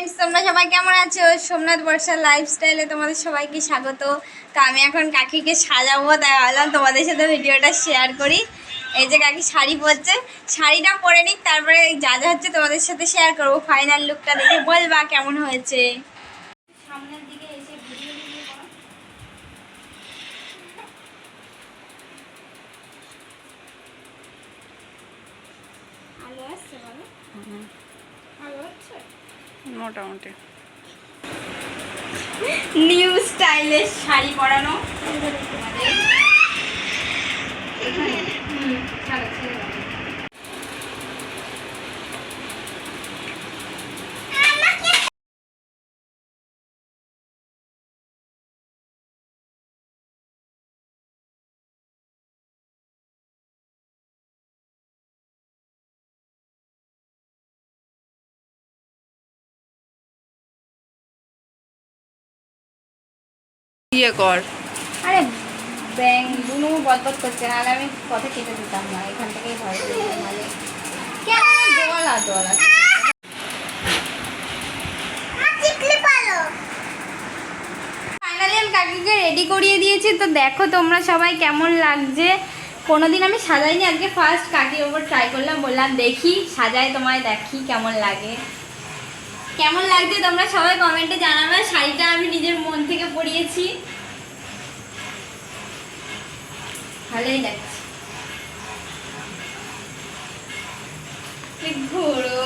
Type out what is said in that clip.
Friends, তোমরা সবাই কেমন আছো? সোমনাথ বর্ষার লাইফস্টাইলে তোমাদের সবাইকে স্বাগত। তো আমি এখন কাকিকে সাজাবো, তাই ভাবলাম তোমাদের সাথে ভিডিওটা শেয়ার করি। এই যে কাকি শাড়ি পরছে, শাড়িটা পরে নিক, তারপরে যা যা হচ্ছে তোমাদের সাথে শেয়ার করবো। ফাইনাল লুকটা দেখে বলবা কেমন হয়েছে। সামনের দিকে এসে ভিডিও আলো আসছে, বলো আলো হচ্ছে মোটামুটি নিউ স্টাইলের শাড়ি পরানো। ইয়ে কর। আরে ব্যাং বুনু বদবদ করছে, নাহলে আমি কথা কেটে দিতাম না, এখান থেকেই ভয় নাহলে কেমন দোলা দোলা। ফাইনালি আমি কাকিকে রেডি করিয়ে দিয়েছি। তো দেখো তোমরা সবাই কেমন লাগছে। কোনোদিন আমি সাজাইনি, আজকে ফার্স্ট কাকির ওপর ট্রাই করলাম, বললাম দেখি সাজাই তোমায়, দেখি কেমন লাগে। কেমন লাগছে তোমরা সবাই কমেন্টে জানাবে। শাড়িটা আমি নিজের মন থেকে পরিয়েছি, ভালোই লাগছে। ঘোরো